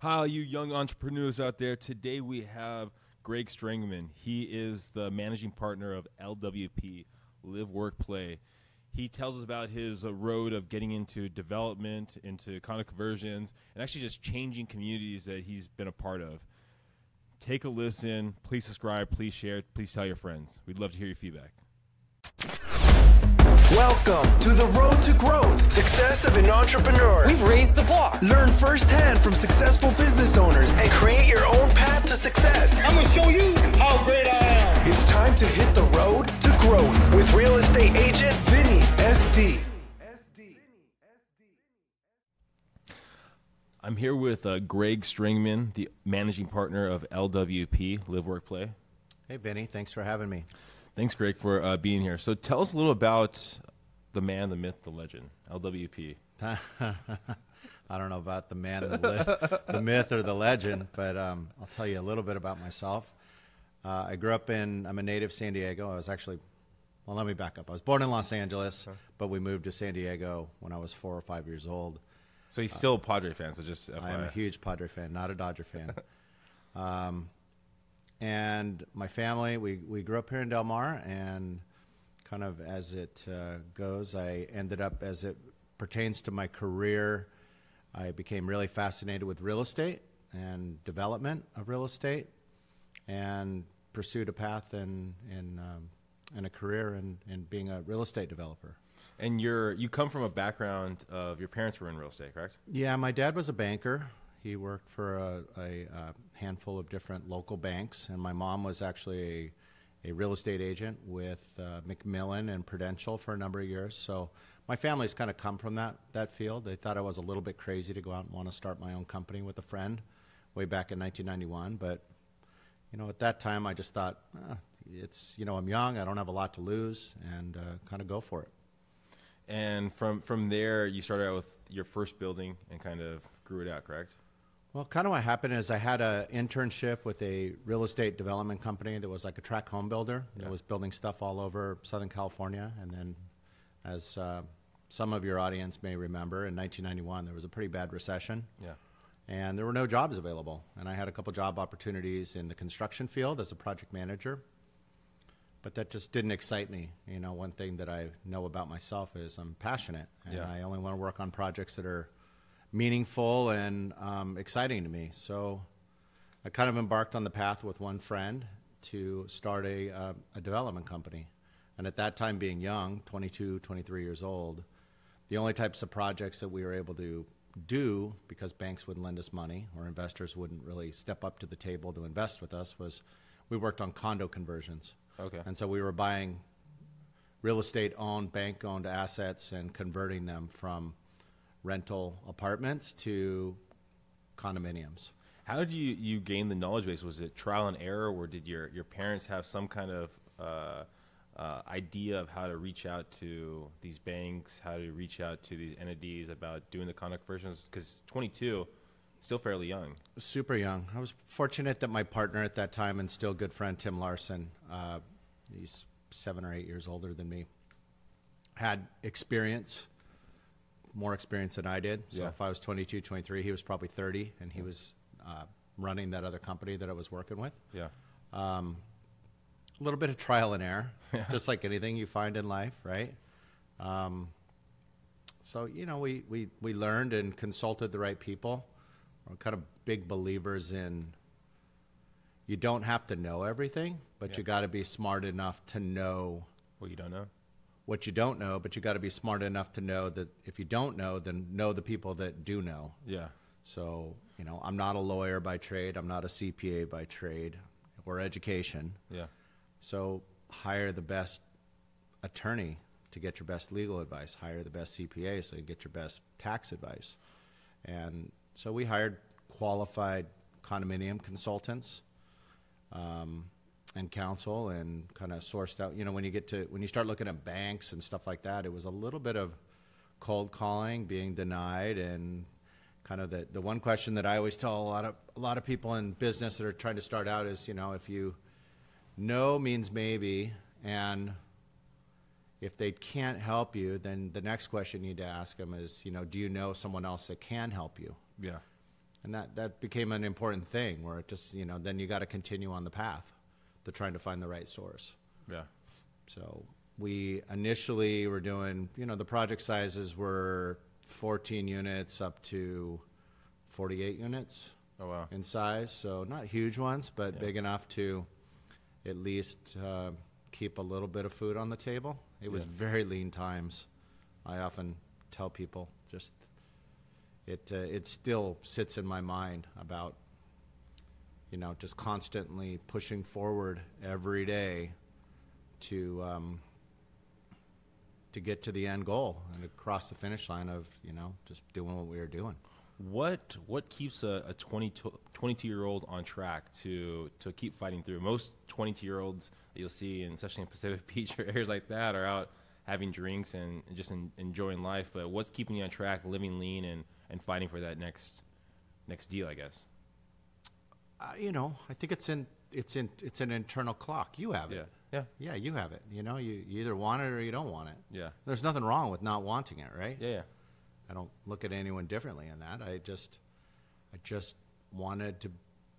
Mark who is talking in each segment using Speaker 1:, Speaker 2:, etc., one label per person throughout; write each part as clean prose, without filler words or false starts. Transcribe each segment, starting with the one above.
Speaker 1: Hi, you young entrepreneurs out there. Today we have Greg Strangman. He is the managing partner of L.W.P, Live, Work, Play. He tells us about his road of getting into development, into condo conversions, and actually just changing communities that he's been a part of. Take a listen. Please subscribe. Please share. Please tell your friends. We'd love to hear your feedback.
Speaker 2: Welcome to the road to growth, success of an entrepreneur.
Speaker 3: We've raised the bar.
Speaker 2: Learn firsthand from successful business owners and create your own path to success.
Speaker 3: I'm going to show you how great I am.
Speaker 2: It's time to hit the road to growth with real estate agent Vinny SD.
Speaker 1: I'm here with Greg Strangman, the managing partner of L.W.P, Live, Work, Play.
Speaker 4: Hey, Vinny. Thanks for having me.
Speaker 1: Thanks, Greg, for being here. So tell us a little about the man, the myth, the legend, L.W.P.
Speaker 4: I don't know about the man, the myth, or the legend, but I'll tell you a little bit about myself. I'm a native San Diego. Well, let me back up. I was born in Los Angeles, but we moved to San Diego when I was 4 or 5 years old.
Speaker 1: So he's still a Padre fan, so just FYI.
Speaker 4: I am a huge Padre fan, not a Dodger fan. And my family, we grew up here in Del Mar, and kind of as it goes, I ended up, as it pertains to my career, I became really fascinated with real estate and development of real estate, and pursued a path and a career in being a real estate developer.
Speaker 1: And you come from a background of your parents were in real estate, correct?
Speaker 4: Yeah, my dad was a banker. He worked for a handful of different local banks, and my mom was actually a real estate agent with Macmillan and Prudential for a number of years. So my family's kind of come from that field. They thought I was a little bit crazy to go out and want to start my own company with a friend way back in 1991. But, at that time I just thought, I'm young, I don't have a lot to lose, and kind of go for it.
Speaker 1: And from there, you started out with your first building and kind of grew it out, correct?
Speaker 4: Well, kind of what happened is I had an internship with a real estate development company that was like a tract home builder that was building stuff all over Southern California. And then, as some of your audience may remember, in 1991, there was a pretty bad recession. Yeah. And there were no jobs available. And I had a couple job opportunities in the construction field as a project manager. But that just didn't excite me. One thing that I know about myself is I'm passionate. And I only want to work on projects that are meaningful and exciting to me. So I kind of embarked on the path with one friend to start a development company. And at that time, being young, 22, 23 years old, the only types of projects that we were able to do, because banks wouldn't lend us money or investors wouldn't really step up to the table to invest with us, was we worked on condo conversions. Okay. And so we were buying real estate-owned, bank-owned assets and converting them from rental apartments to condominiums.
Speaker 1: How did you gain the knowledge base? Was it trial and error, or did your parents have some kind of idea of how to reach out to these banks, how to reach out to these entities about doing the condo conversions? Because 22, still fairly young.
Speaker 4: Super young. I was fortunate that my partner at that time and still good friend, Tim Larson, he's 7 or 8 years older than me, had experience, more experience than I did. So if I was 22, 23, he was probably 30, and he was running that other company that I was working with. Yeah. A little bit of trial and error, just like anything you find in life, right? So, we learned and consulted the right people. We're kind of big believers in you don't have to know everything, but you got to be smart enough to know
Speaker 1: what you don't know.
Speaker 4: What you don't know, but you got to be smart enough to know that if you don't know, then know the people that do know. Yeah. So, I'm not a lawyer by trade. I'm not a CPA by trade or education. Yeah. So hire the best attorney to get your best legal advice. Hire the best CPA so you get your best tax advice. And so we hired qualified condominium consultants and counsel, and kind of sourced out. When you start looking at banks and stuff like that, it was a little bit of cold calling, being denied, and kind of the one question that I always tell a lot of people in business that are trying to start out is, if you no means maybe, and if they can't help you, then the next question you need to ask them is, do you know someone else that can help you? Yeah. And that became an important thing where it just, then you got to continue on the path to trying to find the right source.
Speaker 1: Yeah.
Speaker 4: So we initially were doing, the project sizes were 14 units up to 48 units.
Speaker 1: Oh, wow.
Speaker 4: In size. So not huge ones, but big enough to at least keep a little bit of food on the table. It was very lean times. I often tell people just it still sits in my mind about, just constantly pushing forward every day to get to the end goal and across the finish line of, just doing what we were doing.
Speaker 1: What keeps a 22-year-old on track to keep fighting through? Most 22-year-olds that you'll see, and especially in Pacific Beach or areas like that, are out having drinks and just enjoying life. But what's keeping you on track, living lean and fighting for that next deal, I guess?
Speaker 4: I think it's an internal clock. You have it. Yeah, you have it. You either want it or you don't want it.
Speaker 1: Yeah.
Speaker 4: There's nothing wrong with not wanting it, right?
Speaker 1: Yeah.
Speaker 4: I don't look at anyone differently in that. I just wanted to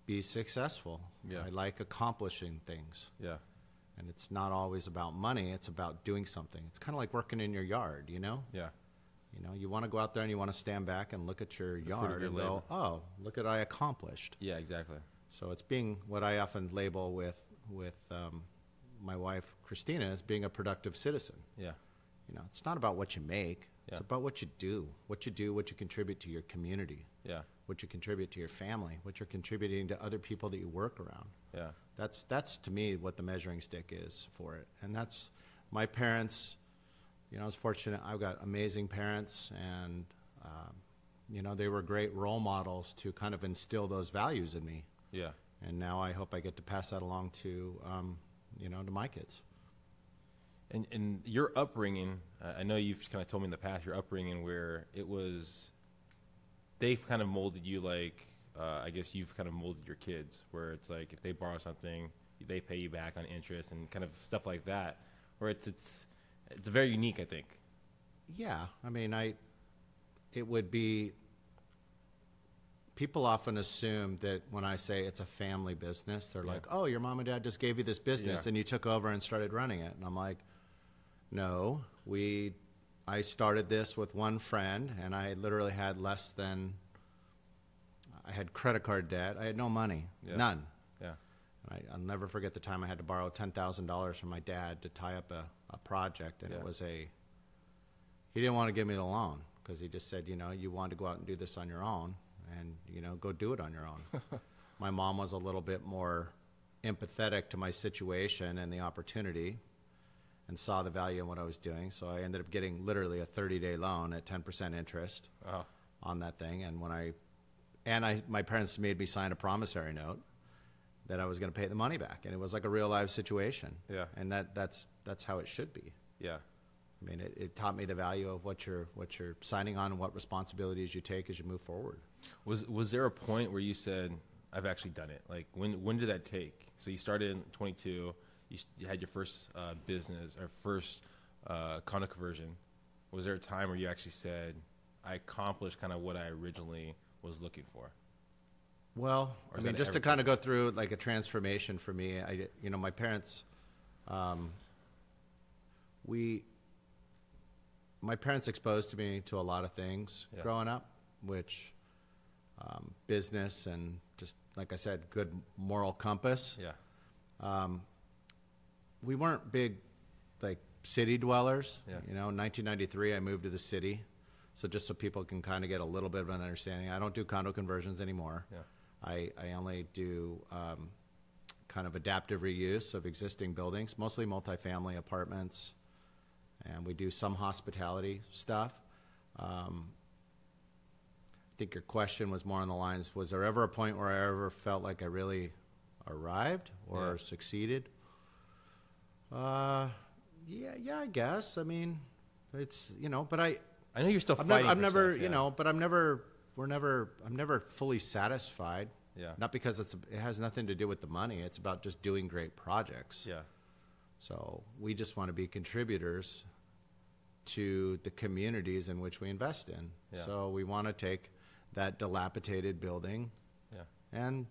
Speaker 4: be successful.
Speaker 1: Yeah.
Speaker 4: I like accomplishing things.
Speaker 1: Yeah.
Speaker 4: And it's not always about money. It's about doing something. It's kind of like working in your yard,
Speaker 1: Yeah.
Speaker 4: You want to go out there and you want to stand back and look at your yard and go, oh, look at what I accomplished.
Speaker 1: Yeah, exactly.
Speaker 4: So it's being what I often label with my wife, Christina, as being a productive citizen.
Speaker 1: Yeah.
Speaker 4: It's not about what you make.
Speaker 1: Yeah.
Speaker 4: It's about what you do, what you contribute to your community,
Speaker 1: Yeah.
Speaker 4: what you contribute to your family, what you're contributing to other people that you work around.
Speaker 1: Yeah.
Speaker 4: That's to me what the measuring stick is for it. And that's my parents. I was fortunate. I've got amazing parents, and they were great role models to kind of instill those values in me.
Speaker 1: Yeah.
Speaker 4: And now I hope I get to pass that along to to my kids.
Speaker 1: And your upbringing, I know you've kind of told me in the past, your upbringing where they've kind of molded you like, I guess you've kind of molded your kids, where it's like if they borrow something, they pay you back on interest and kind of stuff like that, where it's very unique, I think.
Speaker 4: Yeah, I mean, it would be, people often assume that when I say it's a family business, they're like, oh, your mom and dad just gave you this business and you took over and started running it. And I'm like, no, I started this with one friend, and I literally had I had credit card debt. I had no money, none.
Speaker 1: Yeah.
Speaker 4: And I'll never forget the time I had to borrow $10,000 from my dad to tie up a project, and it was he didn't want to give me the loan because he just said, you want to go out and do this on your own, and go do it on your own. My mom was a little bit more empathetic to my situation and the opportunity, and saw the value in what I was doing. So I ended up getting literally a 30-day loan at 10% interest on that thing. And my parents made me sign a promissory note that I was going to pay the money back, and it was like a real live situation.
Speaker 1: Yeah.
Speaker 4: And that's how it should be.
Speaker 1: Yeah.
Speaker 4: I mean, it taught me the value of what you're signing on and what responsibilities you take as you move forward.
Speaker 1: Was there a point where you said, I've actually done it? Like when did that take? So you started in 22. You had your first business or first condo conversion. Was there a time where you actually said, I accomplished kind of what I originally was looking for?
Speaker 4: Well, I mean, just to kind of go through like a transformation for me, my parents, my parents exposed me to a lot of things growing up, which business and just, like I said, good moral compass.
Speaker 1: Yeah.
Speaker 4: We weren't big, like, city dwellers.
Speaker 1: Yeah.
Speaker 4: In 1993, I moved to the city. So just so people can kind of get a little bit of an understanding, I don't do condo conversions anymore.
Speaker 1: Yeah.
Speaker 4: I only do kind of adaptive reuse of existing buildings, mostly multifamily apartments, and we do some hospitality stuff. I think your question was more on the lines, was there ever a point where I ever felt like I really arrived or succeeded? Yeah, I guess. I mean, it's, but I
Speaker 1: know you're still fighting.
Speaker 4: I'm never,
Speaker 1: stuff, yeah.
Speaker 4: But I'm never fully satisfied.
Speaker 1: Yeah.
Speaker 4: Not because it has nothing to do with the money. It's about just doing great projects.
Speaker 1: Yeah.
Speaker 4: So we just want to be contributors to the communities in which we invest in.
Speaker 1: Yeah.
Speaker 4: So we want to take that dilapidated building, and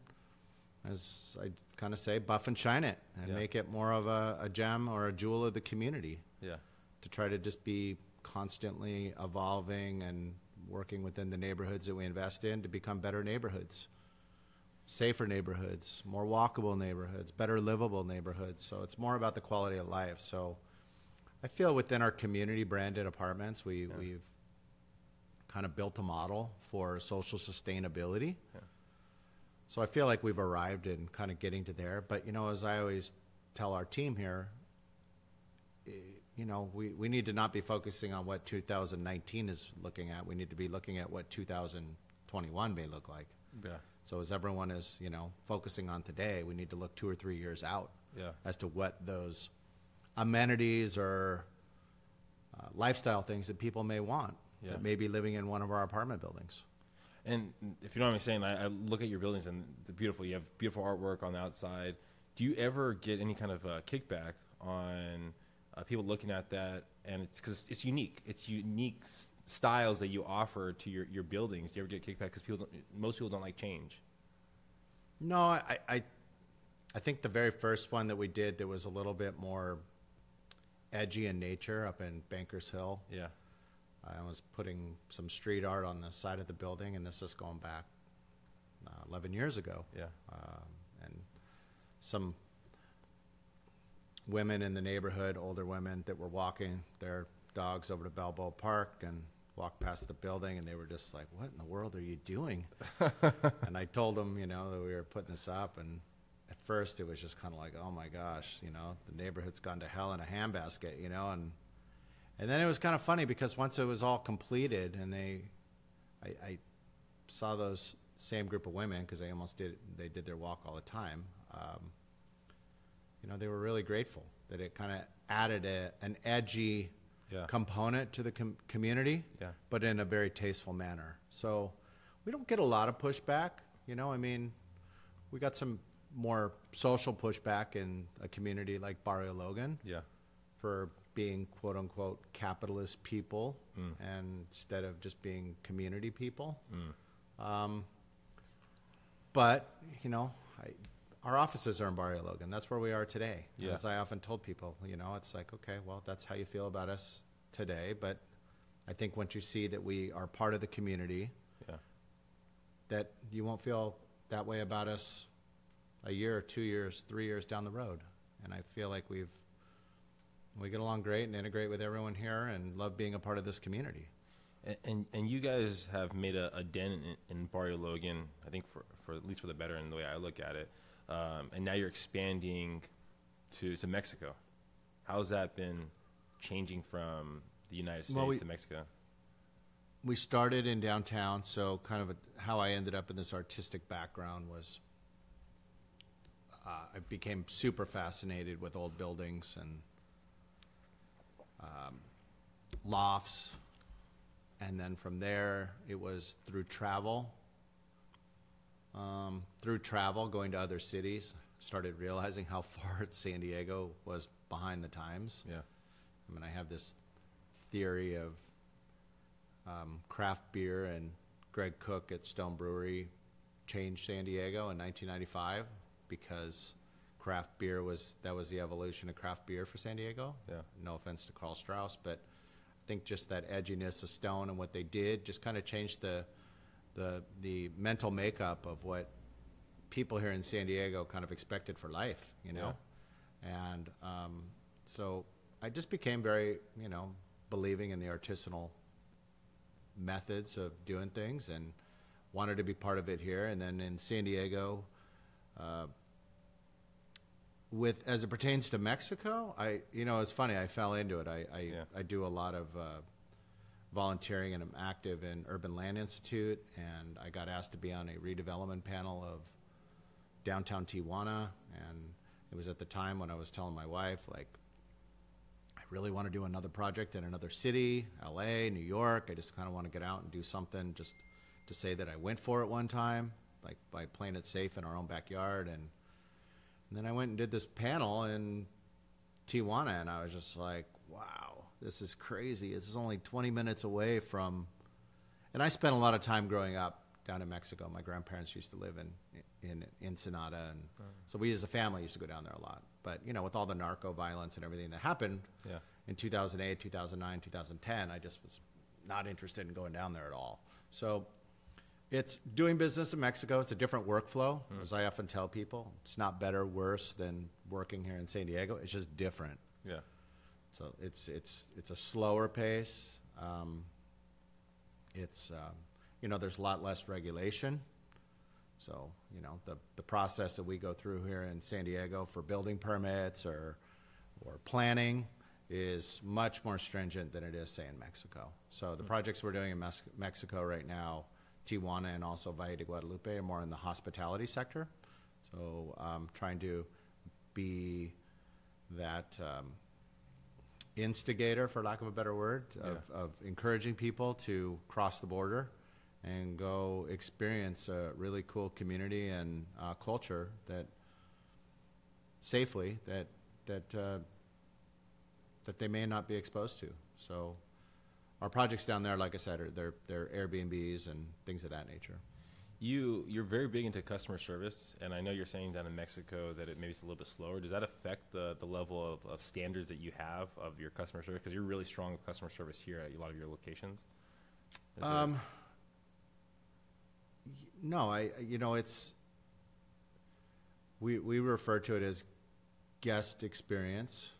Speaker 4: as I kind of say, buff and shine it and make it more of a gem or a jewel of the community. Yeah. To try to just be constantly evolving and working within the neighborhoods that we invest in to become better neighborhoods, safer neighborhoods, more walkable neighborhoods, better livable neighborhoods. So it's more about the quality of life. So I feel within our community branded apartments, we've kind of built a model for social sustainability. Yeah. So I feel like we've arrived in kind of getting to there. But, as I always tell our team here, we need to not be focusing on what 2019 is looking at. We need to be looking at what 2021 may look like. Yeah. So as everyone is, focusing on today, we need to look 2 or 3 years out as to what those amenities or lifestyle things that people may want that may be living in one of our apartment buildings.
Speaker 1: And if you know what I'm saying, I look at your buildings and they're beautiful. You have beautiful artwork on the outside. Do you ever get any kind of kickback on people looking at that? And it's because it's unique. It's unique styles that you offer to your buildings. Do you ever get kickback? Because most people don't like change.
Speaker 4: No, I think the very first one that we did that was a little bit more edgy in nature up in Bankers Hill. Yeah. I was putting some street art on the side of the building, and this is going back 11 years ago. Yeah. And some women in the neighborhood, older women, that were walking their dogs over to Balboa Park and walked past the building, and they were just like, "What in the world are you doing?" And I told them, that we were putting this up, and at first it was just kind of like, "Oh my gosh, the neighborhood's gone to hell in a handbasket," And then it was kind of funny because once it was all completed and I saw those same group of women, because they did their walk all the time. They were really grateful that it kind of added an edgy component to the community, but in a very tasteful manner. So we don't get a lot of pushback. We got some more social pushback in a community like Barrio Logan for being quote unquote capitalist people and instead of just being community people. But our offices are in Barrio Logan. That's where we are today. Yeah. As I often told people, it's like, okay, well, that's how you feel about us today. But I think once you see that we are part of the community, that you won't feel that way about us a year, 2 years, 3 years down the road. And I feel like we get along great and integrate with everyone here and love being a part of this community.
Speaker 1: And you guys have made a dent in Barrio Logan, I think for at least for the better in the way I look at it. And now you're expanding to Mexico. How's that been changing from the United States to Mexico?
Speaker 4: We started in downtown, so kind of how I ended up in this artistic background was I became super fascinated with old buildings and lofts, and then from there it was through travel going to other cities, started realizing how far San Diego was behind the times. I have this theory of craft beer, and Greg Cook at Stone Brewery changed San Diego in 1995 because craft beer was the evolution of craft beer for San Diego. No offense to Carl Strauss, but I think just that edginess of Stone and what they did just kind of changed the mental makeup of what people here in San Diego kind of expected for life, And so I just became very, believing in the artisanal methods of doing things and wanted to be part of it here. And then in San Diego, as it pertains to Mexico, it's funny, I fell into it. I do a lot of volunteering, and I'm active in Urban Land Institute, and I got asked to be on a redevelopment panel of downtown Tijuana, and it was at the time when I was telling my wife, like, I really want to do another project in another city, LA, New York. I just kind of want to get out and do something just to say that I went for it one time, like by playing it safe in our own backyard. And then I went and did this panel in Tijuana, and I was just like, wow, this is crazy. This is only 20 minutes away from, and I spent a lot of time growing up down in Mexico. My grandparents used to live in Ensenada, and so we as a family used to go down there a lot. But with all the narco violence and everything that happened in 2008, 2009, 2010, I just was not interested in going down there at all. So it's doing business in Mexico. It's a different workflow, as I often tell people. It's not better, worse than working here in San Diego. It's just different.
Speaker 1: Yeah.
Speaker 4: So it's a slower pace. There's a lot less regulation. So, the process that we go through here in San Diego for building permits or planning is much more stringent than it is, say, in Mexico. So the projects we're doing in Mexico right now, Tijuana and also Valle de Guadalupe, are more in the hospitality sector. So trying to be that instigator, for lack of a better word, of encouraging people to cross the border and go experience a really cool community and culture that safely that they may not be exposed to. So our projects down there, like I said, they're Airbnbs and things of that nature.
Speaker 1: You're very big into customer service, and I know you're saying down in Mexico that maybe it's a little bit slower. Does that affect the level of standards that you have of your customer service? Because you're really strong with customer service here at a lot of your locations.
Speaker 4: No, it's we refer to it as guest experience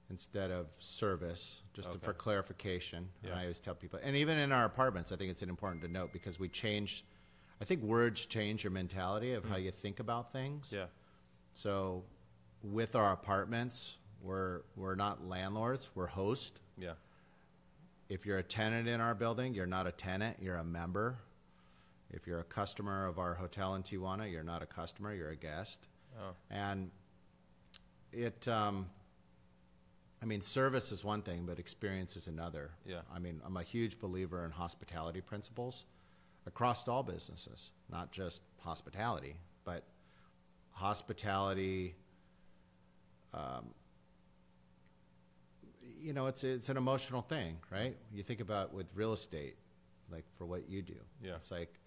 Speaker 4: instead of service, just for clarification.
Speaker 1: Yeah.
Speaker 4: And I always tell people, and even in our apartments, I think it's important to note because I think words change your mentality of how you think about things.
Speaker 1: Yeah.
Speaker 4: So with our apartments, we're not landlords, we're host.
Speaker 1: Yeah.
Speaker 4: If you're a tenant in our building, you're not a tenant, you're a member. If you're a customer of our hotel in Tijuana, you're not a customer, you're a guest.
Speaker 1: Oh.
Speaker 4: And service is one thing, but experience is another.
Speaker 1: Yeah.
Speaker 4: I'm a huge believer in hospitality principles across all businesses, not just hospitality, but hospitality. It's an emotional thing, right? You think about with real estate, like for what you do.
Speaker 1: Yeah.
Speaker 4: It's like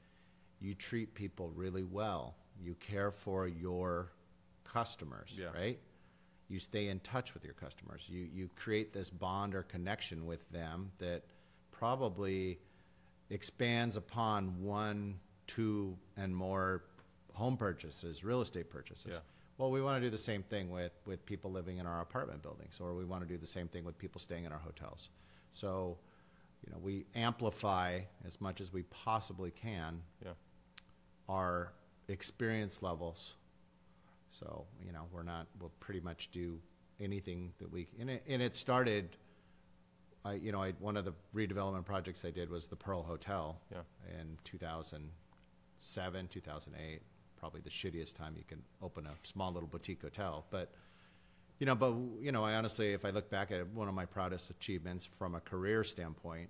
Speaker 4: you treat people really well. You care for your customers, right? You stay in touch with your customers. You create this bond or connection with them that probably expands upon 1, 2, and more home purchases, real estate purchases.
Speaker 1: Yeah.
Speaker 4: Well, we want to do the same thing with people living in our apartment buildings, or we want to do the same thing with people staying in our hotels. So, we amplify as much as we possibly can our experience levels. So, we'll pretty much do anything that we, and it started, one of the redevelopment projects I did was the Pearl Hotel in 2007, 2008, probably the shittiest time you can open a small little boutique hotel. But I honestly, if I look back at it, one of my proudest achievements from a career standpoint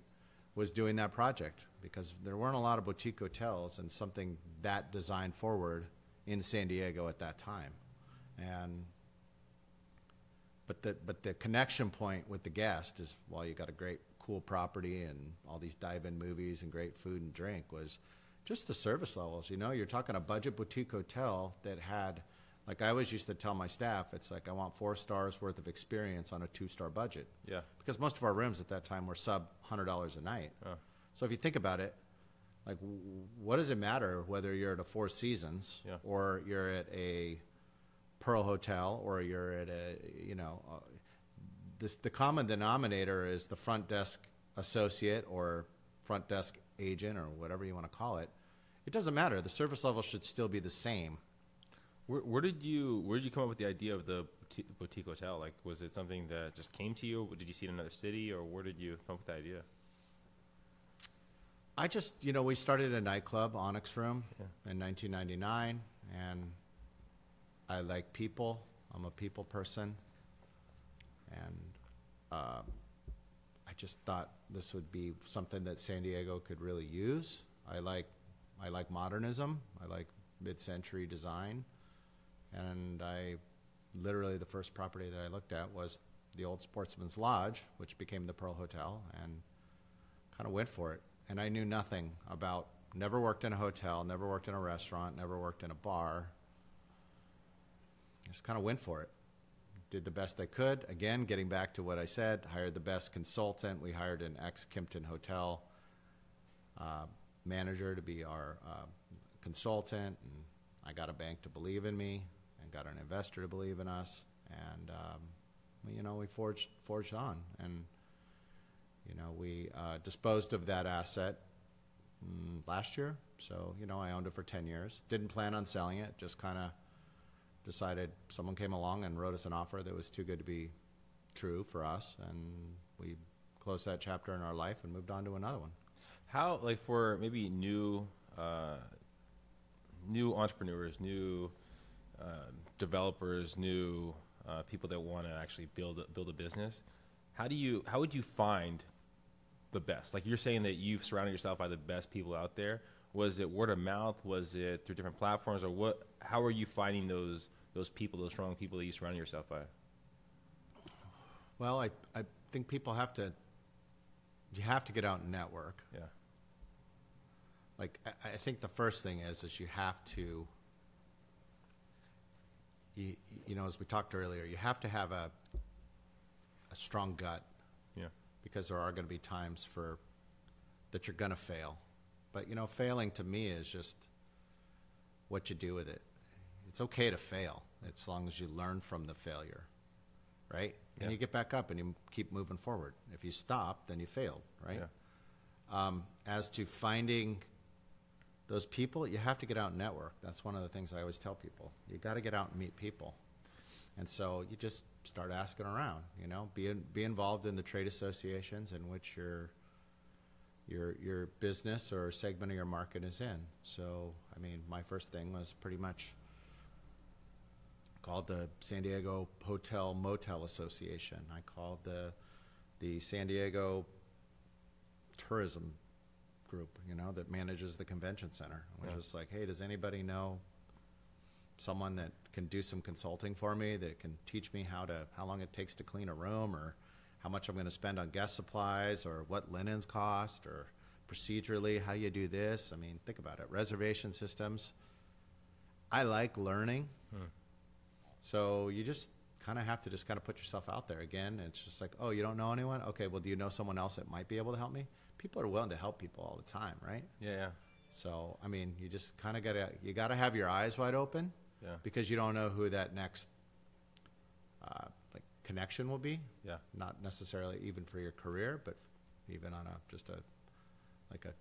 Speaker 4: was doing that project, because there weren't a lot of boutique hotels and something that designed forward in San Diego at that time. But the connection point with the guest is, while you got a great cool property and all these dive-in movies and great food and drink, was just the service levels. You're talking a budget boutique hotel that had, like I always used to tell my staff, it's like I want 4 stars worth of experience on a 2-star budget. Yeah. Because most of our rooms at that time were sub $100 a night. Oh. So if you think about it, like, what does it matter whether you're at a Four Seasons or you're at a Pearl Hotel or you're at the common denominator is the front desk associate or front desk agent or whatever you want to call it. It doesn't matter. The service level should still be the same.
Speaker 1: Where did you come up with the idea of the boutique hotel? Like, was it something that just came to you? Did you see it in another city, or where did you come up with the idea?
Speaker 4: I just, we started a nightclub, Onyx Room, in 1999, and I like people. I'm a people person, and I just thought this would be something that San Diego could really use. I like modernism. I like mid-century design, and literally the first property that I looked at was the old Sportsman's Lodge, which became the Pearl Hotel, and kind of went for it. And I knew nothing about never worked in a hotel, never worked in a restaurant, never worked in a bar. Just kind of went for it. Did the best I could. Again, getting back to what I said, hired the best consultant. We hired an ex-Kimpton Hotel manager to be our consultant, and I got a bank to believe in me and got an investor to believe in us, and we forged on, and we disposed of that asset last year. So I owned it for 10 years. Didn't plan on selling it. Just kind of decided, someone came along and wrote us an offer that was too good to be true for us, and we closed that chapter in our life and moved on to another one.
Speaker 1: How, like, for maybe new entrepreneurs, new developers, new people that want to actually build a business, how would you find the best? Like, you're saying that you've surrounded yourself by the best people out there. Was it word of mouth? Was it through different platforms, or what? How are you finding those people, those strong people that you surround yourself by?
Speaker 4: Well, I think you have to get out and network.
Speaker 1: Yeah.
Speaker 4: Like, I think the first thing is you have to, as we talked earlier, you have to have a strong gut.
Speaker 1: Yeah.
Speaker 4: Because there are going to be times that you're going to fail. But, failing to me is just what you do with it. It's okay to fail as long as you learn from the failure, right?
Speaker 1: Yeah.
Speaker 4: And you get back up and you keep moving forward. If you stop, then you failed, right? Yeah. As to finding those people, you have to get out and network. That's one of the things I always tell people. You got to get out and meet people. And so you just start asking around, be involved in the trade associations in which your business or segment of your market is in. So, my first thing was pretty much called the San Diego Hotel Motel Association. I called the San Diego Tourism Group, that manages the convention center. I was just like, hey, does anybody know someone that can do some consulting for me, that can teach me how long it takes to clean a room, or how much I'm going to spend on guest supplies, or what linens cost, or procedurally how you do this. Think about it. Reservation systems. I like learning. So you just kind of have to put yourself out there. Again, it's just like, oh, you don't know anyone? Okay, well, do you know someone else that might be able to help me? People are willing to help people all the time, right?
Speaker 1: Yeah.
Speaker 4: So, you just kind of got to have your eyes wide open.
Speaker 1: Yeah.
Speaker 4: Because you don't know who that next connection will be.
Speaker 1: Yeah.
Speaker 4: Not necessarily even for your career, but even on a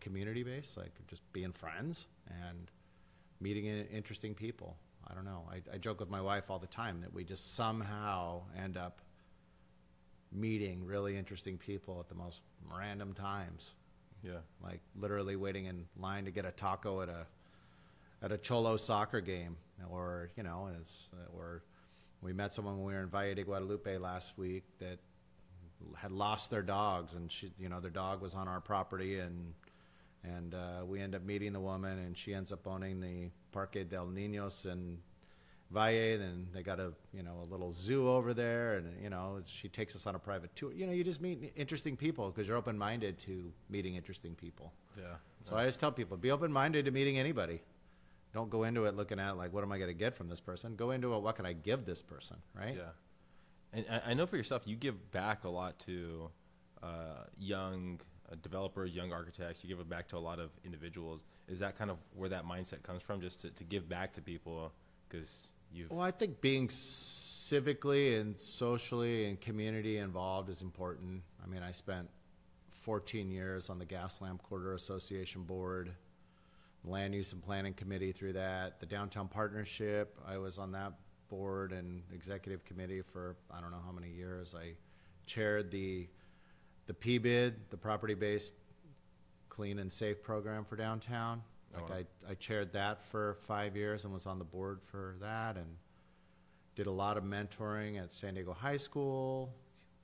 Speaker 4: community base, like just being friends and meeting interesting people. I don't know. I joke with my wife all the time that we just somehow end up meeting really interesting people at the most random times.
Speaker 1: Yeah.
Speaker 4: Like literally waiting in line to get a taco at a Cholo soccer game, or or we met someone when we were in Valle de Guadalupe last week that had lost their dogs, and their dog was on our property, and we end up meeting the woman, and she ends up owning the Parque del Niños in Valle. Then they got a little zoo over there, and she takes us on a private tour. You just meet interesting people because you're open-minded to meeting interesting people.
Speaker 1: Yeah.
Speaker 4: So I always tell people, be open-minded to meeting anybody. Don't go into it looking at like, what am I going to get from this person? Go into it, what can I give this person, right?
Speaker 1: Yeah. And I know for yourself, you give back a lot to young developers, young architects. You give it back to a lot of individuals. Is that kind of where that mindset comes from, just to give back to people? Well,
Speaker 4: I think being civically and socially and community involved is important. I spent 14 years on the Gaslamp Corridor Association board, Land Use and Planning Committee through that, the Downtown Partnership. I was on that board and executive committee for I don't know how many years. I chaired the PBID, the Property-Based Clean and Safe Program for downtown. I chaired that for 5 years and was on the board for that, and did a lot of mentoring at San Diego High School.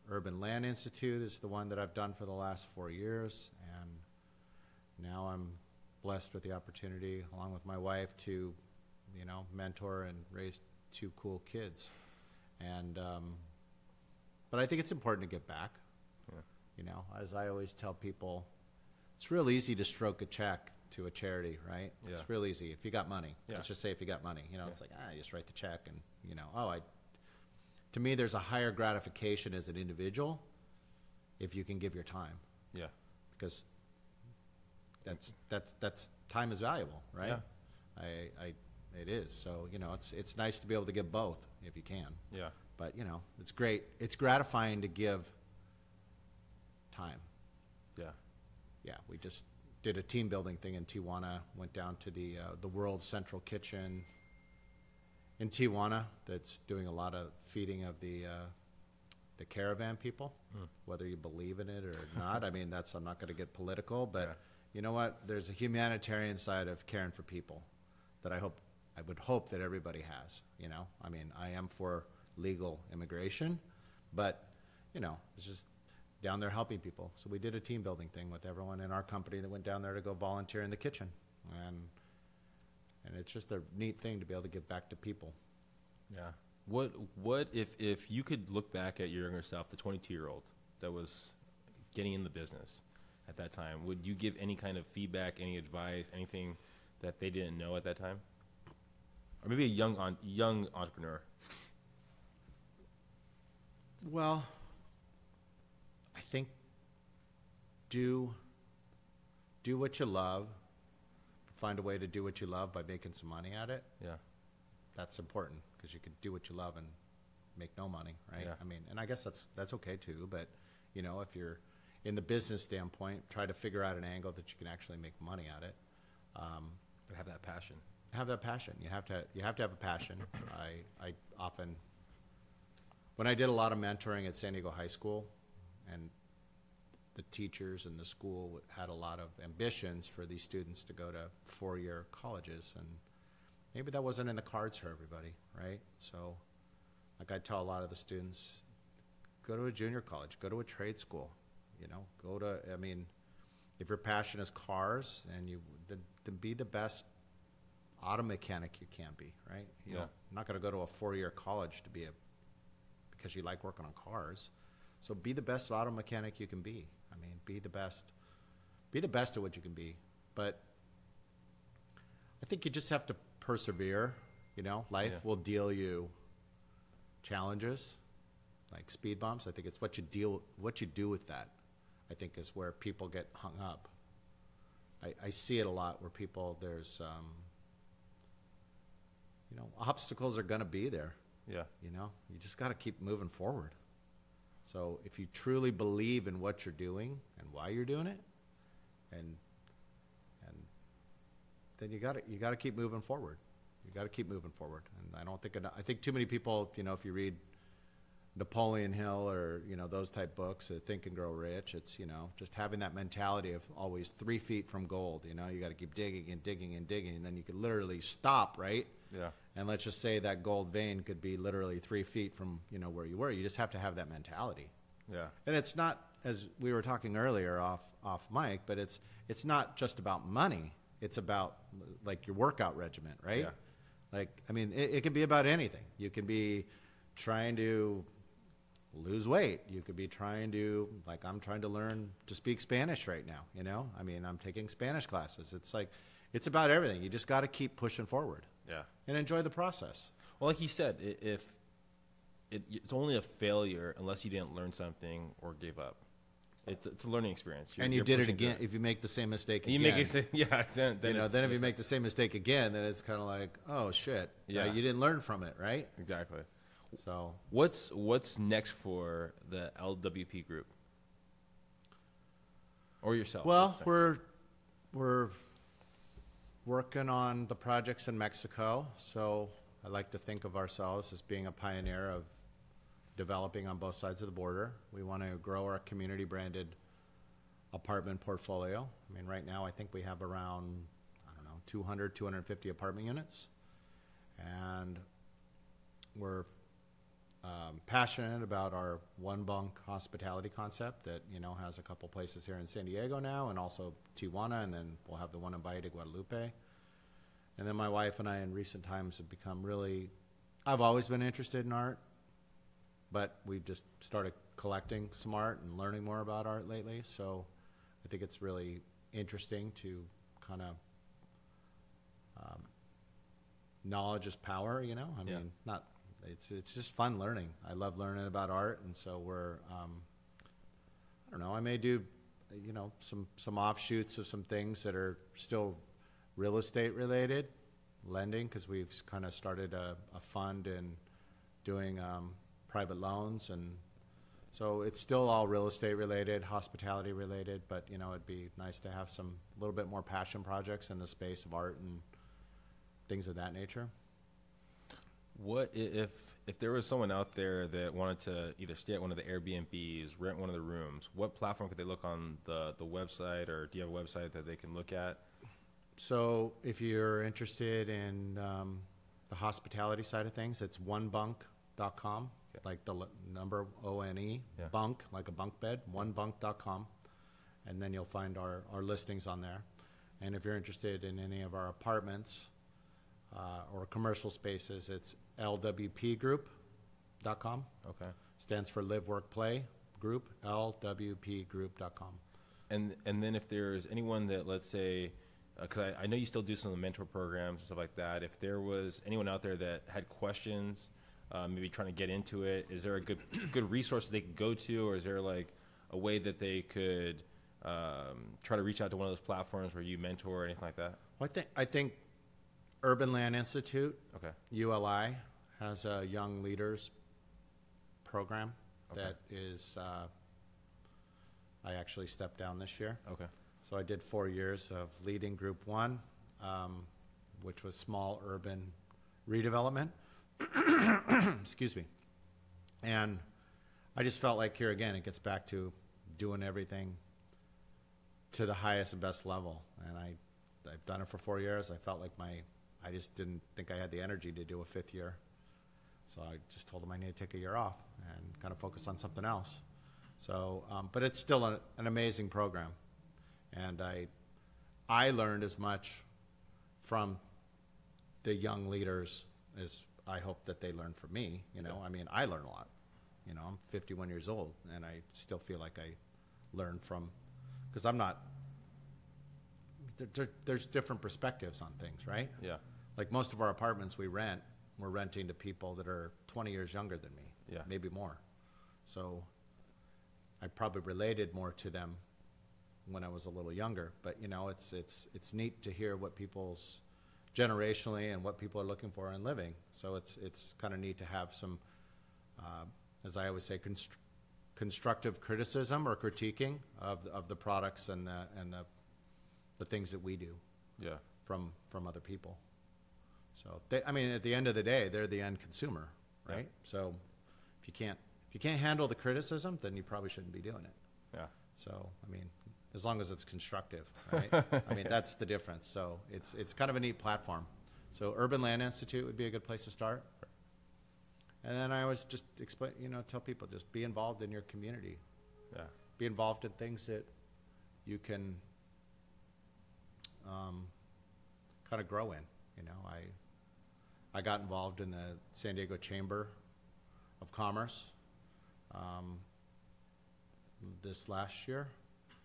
Speaker 4: Urban Land Institute is the one that I've done for the last 4 years, and now I'm blessed with the opportunity, along with my wife, to mentor and raise 2 cool kids. And but I think it's important to give back. Yeah. As I always tell people, it's real easy to stroke a check to a charity, right?
Speaker 1: Yeah.
Speaker 4: It's real easy. If you got money,
Speaker 1: Yeah.
Speaker 4: let's just say if you got money, it's like, you just write the check and, to me, there's a higher gratification as an individual if you can give your time,
Speaker 1: Yeah.
Speaker 4: because that's time is valuable, right?
Speaker 1: Yeah.
Speaker 4: It is. So, it's nice to be able to give both if you can.
Speaker 1: Yeah.
Speaker 4: But, it's great. It's gratifying to give time.
Speaker 1: Yeah.
Speaker 4: Yeah, we just did a team building thing in Tijuana, went down to the World Central Kitchen in Tijuana that's doing a lot of feeding of the caravan people, whether you believe in it or not. I mean, I'm not going to get political, but you know what? There's a humanitarian side of caring for people that I would hope that everybody has, I mean, I am for legal immigration, but, it's just down there helping people. So we did a team building thing with everyone in our company that went down there to go volunteer in the kitchen. And it's just a neat thing to be able to give back to people.
Speaker 1: Yeah. What if you could look back at your younger self, the 22-year-old that was getting in the business at that time, would you give any kind of feedback, any advice, anything that they didn't know at that time? Or maybe a young entrepreneur?
Speaker 4: Well, I think do what you love. Find a way to do what you love by making some money at it.
Speaker 1: Yeah.
Speaker 4: That's important because you could do what you love and make no money, right?
Speaker 1: Yeah.
Speaker 4: I mean, and I guess that's okay too. But if you're in the business standpoint, try to figure out an angle that you can actually make money at it.
Speaker 1: But have that passion.
Speaker 4: Have that passion. You have to have a passion. I often, when I did a lot of mentoring at San Diego High School, and the teachers and the school had a lot of ambitions for these students to go to 4-year colleges, and maybe that wasn't in the cards for everybody, right? So, like I tell a lot of the students, go to a junior college, go to a trade school, if your passion is cars, and then be the best auto mechanic you can be, right? You're not going to go to a 4-year college because you like working on cars. So be the best auto mechanic you can be. I mean, be the best at what you can be. But I think you just have to persevere. Life will deal you challenges, like speed bumps. I think it's what you do with that, I think, is where people get hung up. I see it a lot where there's obstacles are going to be there.
Speaker 1: Yeah.
Speaker 4: You just got to keep moving forward. So if you truly believe in what you're doing and why you're doing it, and then you got to keep moving forward. You got to keep moving forward. And I think too many people, if you read Napoleon Hill or those type books, Think and Grow Rich, it's just having that mentality of always 3 feet from gold. You got to keep digging and digging and digging, and then you could literally stop, right?
Speaker 1: Yeah.
Speaker 4: And let's just say that gold vein could be literally 3 feet from where you were. You just have to have that mentality.
Speaker 1: Yeah.
Speaker 4: And it's not, as we were talking earlier off mic, but it's not just about money. It's about like your workout regimen, right?
Speaker 1: Yeah.
Speaker 4: Like, I mean, it can be about anything. You can be trying to lose weight. You could be trying to, like, I'm trying to learn to speak Spanish right now. I mean, I'm taking Spanish classes. It's like, it's about everything. You just got to keep pushing forward.
Speaker 1: Yeah.
Speaker 4: And enjoy the process.
Speaker 1: Well, like you said, it's only a failure unless you didn't learn something or gave up. It's a learning experience.
Speaker 4: And you did it again. If you make the same mistake again. Then if you make the same mistake again, then it's kind of like, oh shit,
Speaker 1: yeah,
Speaker 4: you didn't learn from it, right?
Speaker 1: Exactly.
Speaker 4: So
Speaker 1: what's next for the L.W.P group or yourself?
Speaker 4: Well, we're working on the projects in Mexico. So I like to think of ourselves as being a pioneer of developing on both sides of the border. We want to grow our community-branded apartment portfolio. I mean, right now I think we have around, 200, 250 apartment units. And we're passionate about our one-bunk hospitality concept that, has a couple places here in San Diego now, and also Tijuana, and then we'll have the one in Bahia de Guadalupe. And then my wife and I in recent times have become I've always been interested in art, but we've just started collecting some art and learning more about art lately. So I think it's really interesting to kind of knowledge is power, you know? I mean, it's just fun learning. I love learning about art, and so we're, I don't know, I may do, you know, some offshoots of some things that are still real estate related, lending, because we've kind of started a fund and doing private loans, and so it's still all real estate related, hospitality related, but, you know, it'd be nice to have some a little bit more passion projects in the space of art and things of that nature.
Speaker 1: What if there was someone out there that wanted to either stay at one of the Airbnbs, rent one of the rooms? What platform could they look on the website, or do you have a website that they can look at?
Speaker 4: So if you're interested in the hospitality side of things, it's onebunk.com, like the number ONE, bunk, like a bunk bed, onebunk.com. And then you'll find our listings on there. And if you're interested in any of our apartments or commercial spaces, it's L.W.P group.com.
Speaker 1: Okay.
Speaker 4: Stands for Live, Work, Play Group, L.W.P group.com.
Speaker 1: And then if there's anyone that, let's say, because I know you still do some of the mentor programs and stuff like that, if there was anyone out there that had questions, maybe trying to get into it, is there a good resource they could go to, or is there like a way that they could try to reach out to one of those platforms where you mentor or anything like that?
Speaker 4: Well, I think Urban Land Institute,
Speaker 1: Okay.
Speaker 4: ULI, has a young leaders program that is, I actually stepped down this year.
Speaker 1: Okay.
Speaker 4: So I did 4 years of leading Group 1, which was small urban redevelopment. Excuse me. And I just felt like here again, it gets back to doing everything to the highest and best level. And I've done it for 4 years. I felt like I just didn't think I had the energy to do a 5th year. So I just told them I need to take a year off and kind of focus on something else. So, but it's still an amazing program. And I learned as much from the young leaders as I hope that they learned from me. You know, I mean, I learn a lot. You know, I'm 51 years old, and I still feel like I learn from, because I'm not, there's different perspectives on things, right?
Speaker 1: Yeah.
Speaker 4: Like most of our apartments we're renting to people that are 20 years younger than me, maybe more. So I probably related more to them when I was a little younger. But, you know, it's neat to hear what people's generationally and what people are looking for in living. So it's kind of neat to have some, as I always say, constructive criticism or critiquing of the products and the things that we do from other people. So I mean, at the end of the day, they're the end consumer, right? Yeah. So if you can't handle the criticism, then you probably shouldn't be doing it.
Speaker 1: Yeah.
Speaker 4: So I mean, as long as it's constructive, right? I mean, that's the difference. So it's kind of a neat platform. So Urban Land Institute would be a good place to start. And then I always just explain, tell people, just be involved in your community.
Speaker 1: Yeah.
Speaker 4: Be involved in things that you can kind of grow in. I got involved in the San Diego Chamber of Commerce this last year.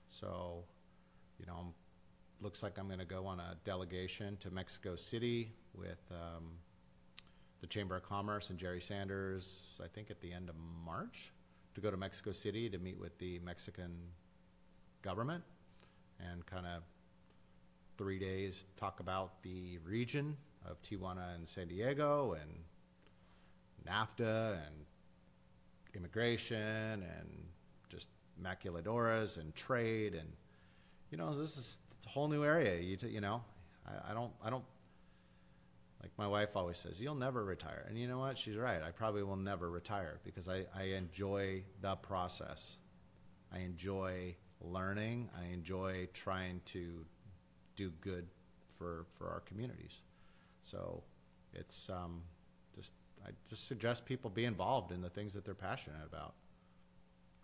Speaker 4: So, looks like I'm going to go on a delegation to Mexico City with the Chamber of Commerce and Jerry Sanders, I think at the end of March, to go to Mexico City to meet with the Mexican government and kind of 3 days talk about the region of Tijuana and San Diego and NAFTA and immigration and just maquiladoras and trade and this is a whole new area. I don't like my wife always says, you'll never retire. And you know what? She's right. I probably will never retire because I enjoy the process. I enjoy learning. I enjoy trying to do good for our communities. So it's I just suggest people be involved in the things that they're passionate about.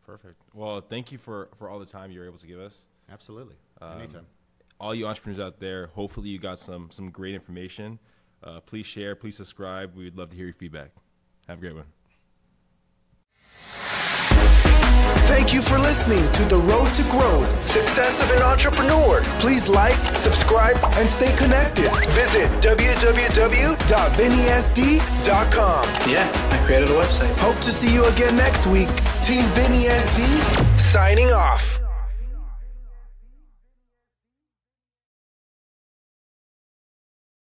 Speaker 1: Perfect. Well, thank you for all the time you were able to give us.
Speaker 4: Absolutely. Anytime.
Speaker 1: All you entrepreneurs out there, hopefully you got some great information. Please share, please subscribe. We'd love to hear your feedback. Have a great one.
Speaker 2: Thank you for listening to The Road to Growth, Success of an Entrepreneur. Please like, subscribe, and stay connected. Visit www.vinnySD.com.
Speaker 5: Yeah, I created a website.
Speaker 2: Hope to see you again next week. Team Vinny SD, signing off.